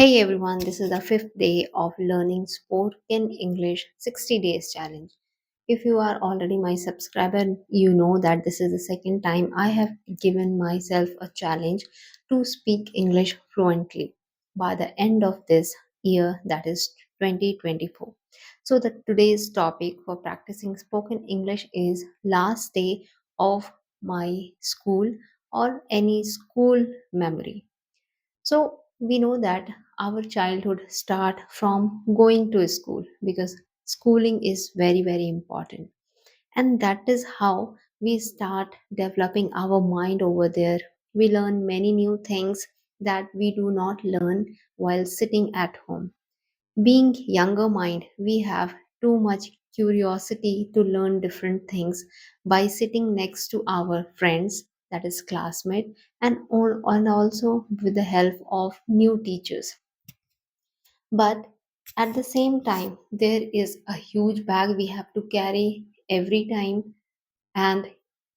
Hey everyone, this is the fifth day of learning spoken English 60 days challenge. If you are already my subscriber, you know that this is the second time I have given myself a challenge to speak English fluently by the end of this year, that is 2024. So the today's topic for practicing spoken English is last day of my school or any school memory. So we know that our childhood start from going to school because schooling is very important, and that is how we start developing our mind over there. We learn many new things that we do not learn while sitting at home. Being younger mind, we have too much curiosity to learn different things by sitting next to our friends, that is classmate, and also with the help of new teachers. But at the same time, there is a huge bag we have to carry every time, and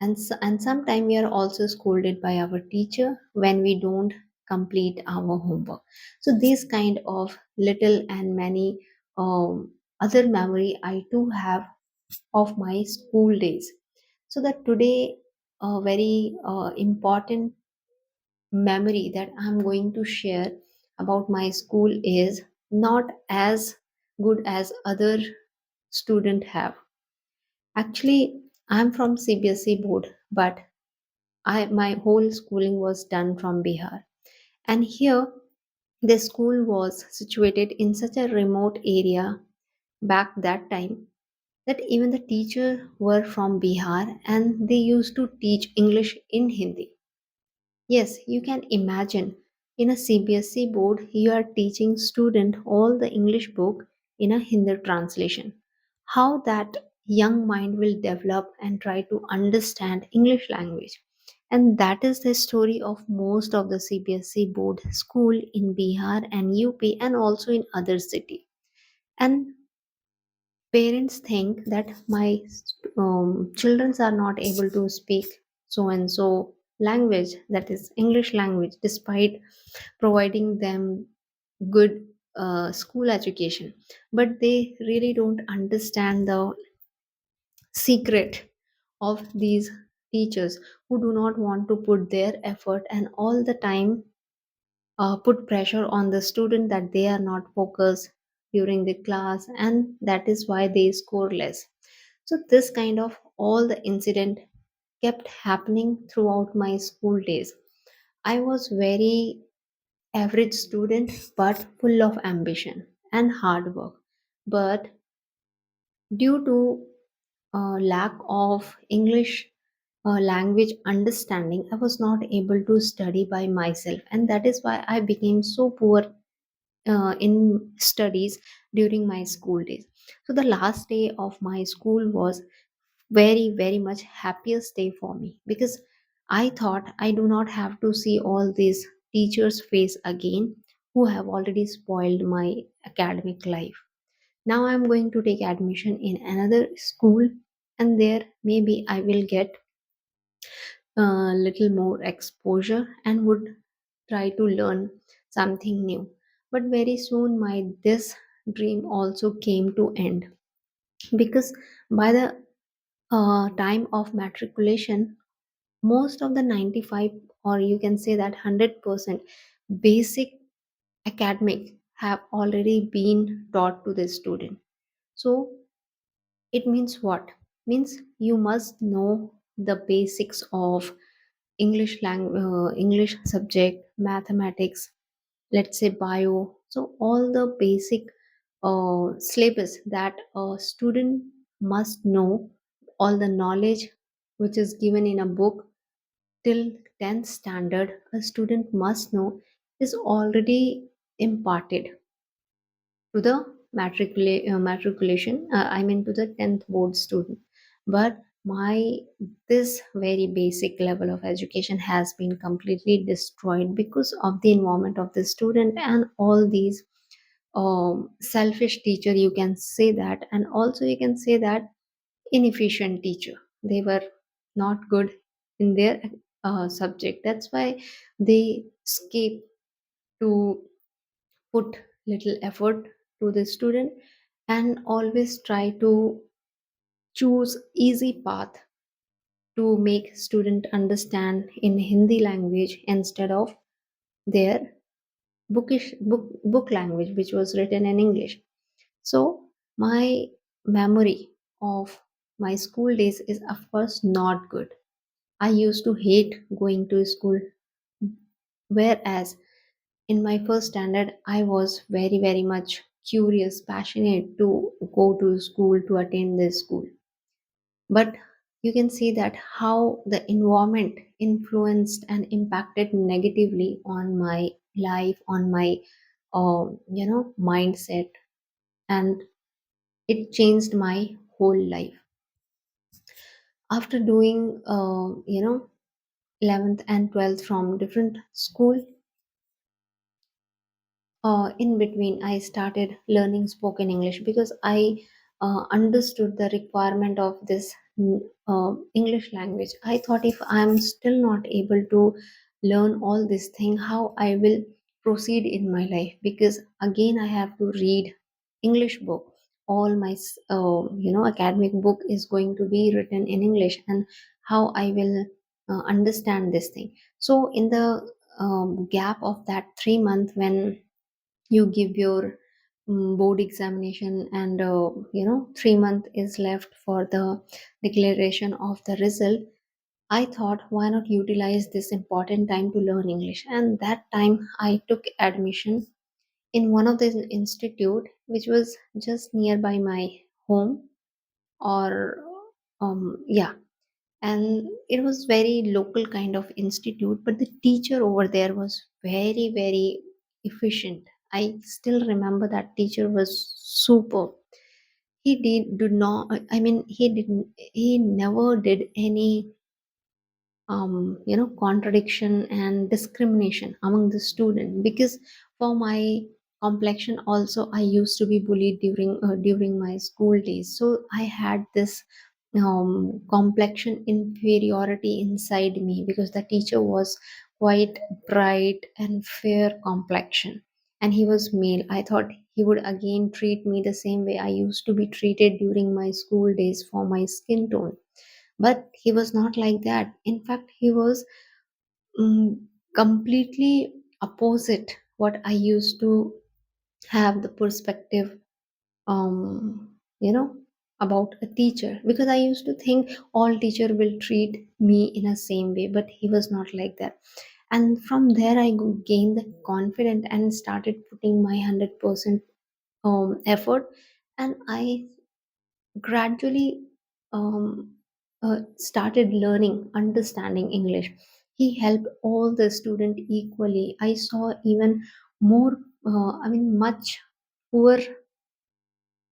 and sometimes we are also scolded by our teacher when we don't complete our homework. So these kind of little and many other memory I too have of my school days. So that today a very important memory that I'm going to share about my school is not as good as other student have. Actually, I'm from CBSE board, but I my whole schooling was done from Bihar. And here the school was situated in such a remote area back that time that even the teachers were from Bihar and they used to teach English in Hindi. Yes, you can imagine in a CBSE board you are teaching student all the English book in a Hindi translation. How that young mind will develop and try to understand English language. And that is the story of most of the CBSE board school in Bihar and UP and also in other city. And parents think that my children are not able to speak so and so language, that is English language, despite providing them good school education, but they really don't understand the secret of these teachers who do not want to put their effort and all the time put pressure on the student that they are not focused during the class, and that is why they score less. So this kind of all the incident kept happening throughout my school days. I was very average student but full of ambition and hard work, but due to lack of English language understanding, I was not able to study by myself, and that is why I became so poor in studies during my school days. So the last day of my school was very much happiest day for me because I thought I do not have to see all these teachers face again who have already spoiled my academic life. Now I'm going to take admission in another school, and there maybe I will get a little more exposure and would try to learn something new. But very soon my this dream also came to end because by the time of matriculation, most of the 95, or you can say that 100% basic academic have already been taught to the student. So it means what? Means you must know the basics of English subject, mathematics, let's say bio. So all the basic syllabus that a student must know, all the knowledge which is given in a book till 10th standard, a student must know is already imparted to the matriculation, I mean to the 10th board student. But my this very basic level of education has been completely destroyed because of the environment of the student and all these selfish teacher, you can say that, and also you can say that inefficient teacher. They were not good in their subject, that's why they escape to put little effort to the student and always try to choose easy path to make student understand in Hindi language instead of their book language which was written in English. So my memory of my school days is of course not good. I used to hate going to school, whereas in my first standard I was very very much curious, passionate to go to school, to attend this school. But you can see that how the environment influenced and impacted negatively on my life, on my mindset, and it changed my whole life. After doing 11th and 12th from different school, in between I started learning spoken English because I understood the requirement of this English language. I thought if I'm still not able to learn all this thing, how I will proceed in my life, because again I have to read English book. All my academic book is going to be written in English, and how I will understand this thing. So in the gap of that 3 month, when you give your board examination, and 3 month is left for the declaration of the result, I thought why not utilize this important time to learn English. And that time I took admission in one of the institute which was just nearby my home, or yeah, and it was very local kind of institute, but the teacher over there was very very efficient. I still remember that teacher was super. He never did any contradiction and discrimination among the student, because for my complexion also I used to be bullied during my school days. So I had this complexion inferiority inside me, because the teacher was quite bright and fair complexion, and he was male. I thought he would again treat me the same way I used to be treated during my school days for my skin tone. But he was not like that. In fact, he was mm, completely opposite what I used to have the perspective, you know, about a teacher, because I used to think all teacher will treat me in a same way, but he was not like that. And from there, I gained the confidence and started putting my 100% effort, and I gradually started learning, understanding English. He helped all the student equally. I saw even more, much poor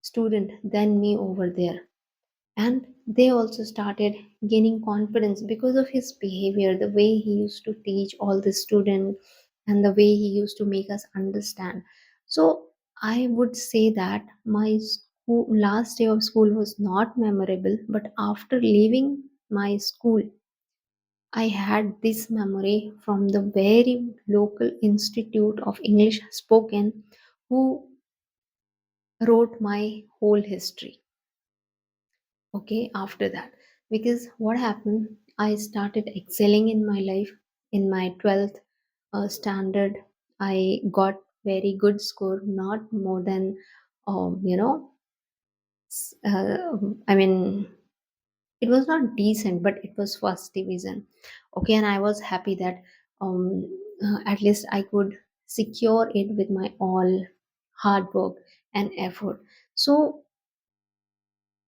student than me over there, and they also started gaining confidence because of his behavior, the way he used to teach all the students, and the way he used to make us understand. So I would say that my last day of school was not memorable, but after leaving my school, I had this memory from the very local institute of English spoken, who wrote my whole history. Okay, after that, because what happened, I started excelling in my life. In my 12th standard, I got very good score, not more than um, you know I mean, it was not decent, but it was first division. Okay, and I was happy that at least I could secure it with my all hard work and effort. So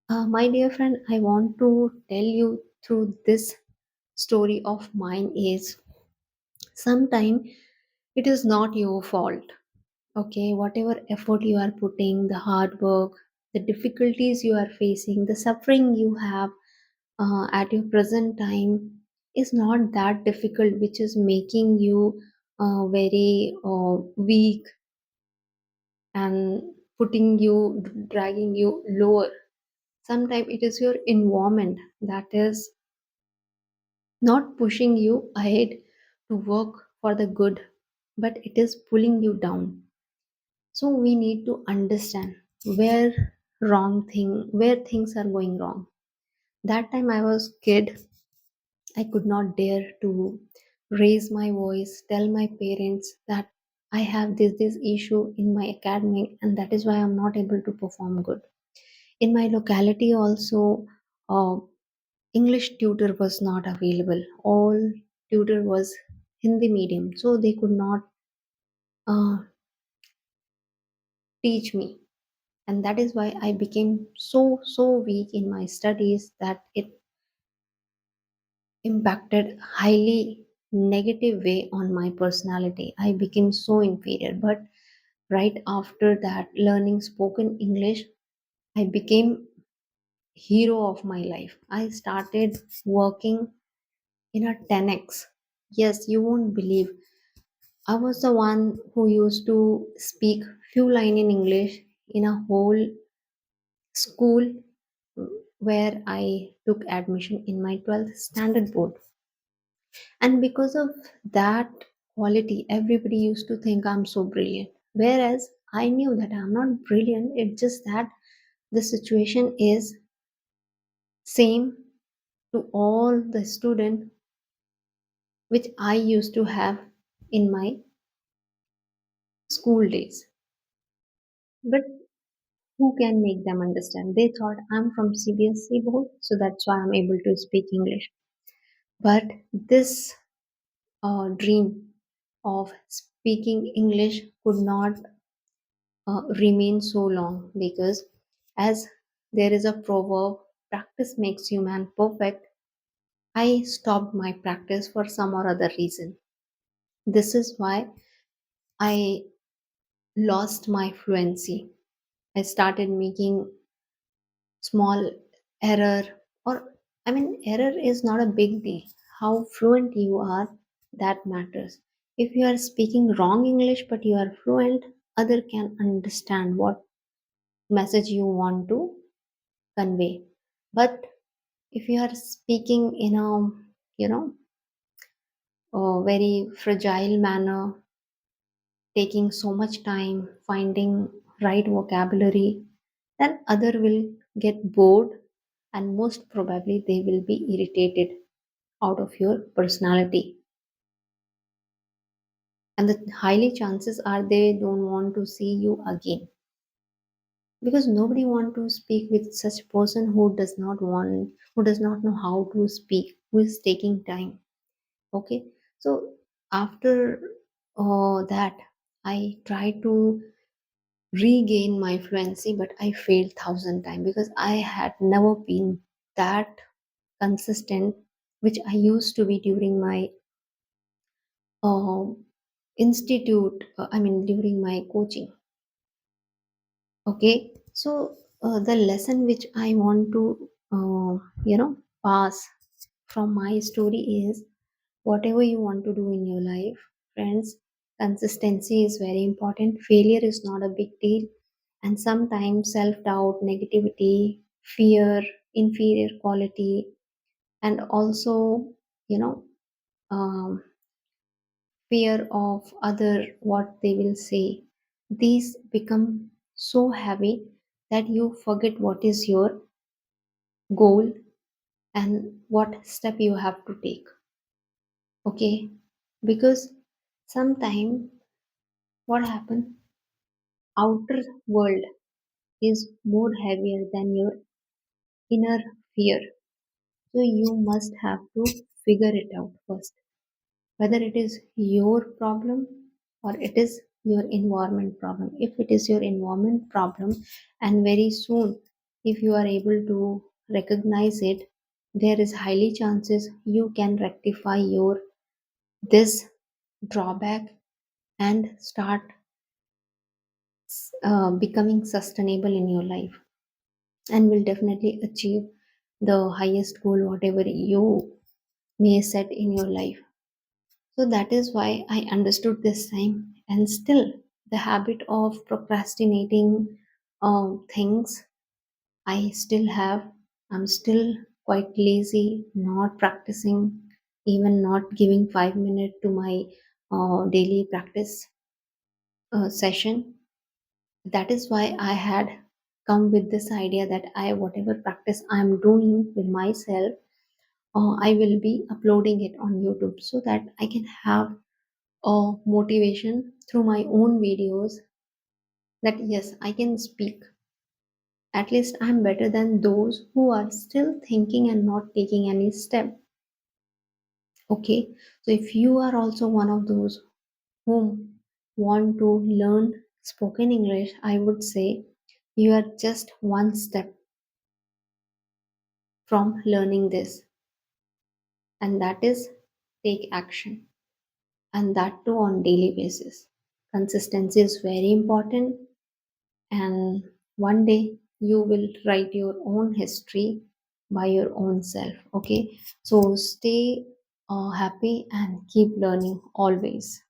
my dear friend, I want to tell you through this story of mine is, sometime it is not your fault. Okay, whatever effort you are putting, the hard work, the difficulties you are facing, the suffering you have at your present time is not that difficult, which is making you very weak and putting you, dragging you lower. Sometimes it is your environment that is not pushing you ahead to work for the good, but it is pulling you down. So we need to understand where where things are going wrong. That time I was kid, I could not dare to raise my voice, tell my parents that I have this issue in my academic, and that is why I'm not able to perform good. In my locality also, uh, English tutor was not available. All tutor was Hindi medium, so they could not uh, teach me. And that is why I became so weak in my studies that it impacted highly negative way on my personality. I became so inferior. But right after that, learning spoken English, I became hero of my life. I started working in a 10x. Yes, you won't believe. I was the one who used to speak few line in English in a whole school where I took admission in my 12th standard board. And because of that quality, everybody used to think I'm so brilliant. Whereas I knew that I'm not brilliant, it's just that the situation is same to all the student which I used to have in my school days. But who can make them understand? They thought I'm from CBSE board, so that's why I'm able to speak English. But this dream of speaking English could not remain so long, because as there is a proverb, practice makes you man perfect. I stopped my practice for some or other reason. This is why I lost my fluency. I started making small error, or I mean, error is not a big deal. How fluent you are, that matters. If you are speaking wrong English but you are fluent, other can understand what message you want to convey. But if you are speaking in a, a very fragile manner, taking so much time finding right vocabulary, then other will get bored, and most probably they will be irritated out of your personality. And the highly chances are they don't want to see you again, because nobody want to speak with such person who does not know how to speak, who is taking time. Okay, so after that, I try to regain my fluency, but I failed thousand times because I had never been that consistent, which I used to be during my uh, institute. I mean, during my coaching. Okay, so the lesson which I want to, pass from my story is, whatever you want to do in your life, friends, consistency is very important. Failure is not a big deal. And sometimes self doubt, negativity, fear, inferior quality, and also, you know, um, fear of other what they will say, these become so heavy that you forget what is your goal and what step you have to take. Okay, because sometimes what happen, outer world is more heavier than your inner fear. So you must have to figure it out first, whether it is your problem or it is your environment problem. If it is your environment problem, and very soon, if you are able to recognize it, there is highly chances you can rectify your this drawback and start becoming sustainable in your life, and will definitely achieve the highest goal whatever you may set in your life. So that is why I understood this time, and still the habit of procrastinating things I still have. I'm still quite lazy, not practicing, even not giving 5 minutes to my daily practice session. That is why I had come with this idea that I whatever practice I'm doing with myself, I will be uploading it on YouTube so that I can have a motivation through my own videos that yes, I can speak. At least I'm better than those who are still thinking and not taking any step. Okay, so if you are also one of those who want to learn spoken English, I would say you are just one step from learning this, and that is take action, and that too on daily basis. Consistency is very important, and one day you will write your own history by your own self. Okay, so stay happy and keep learning always.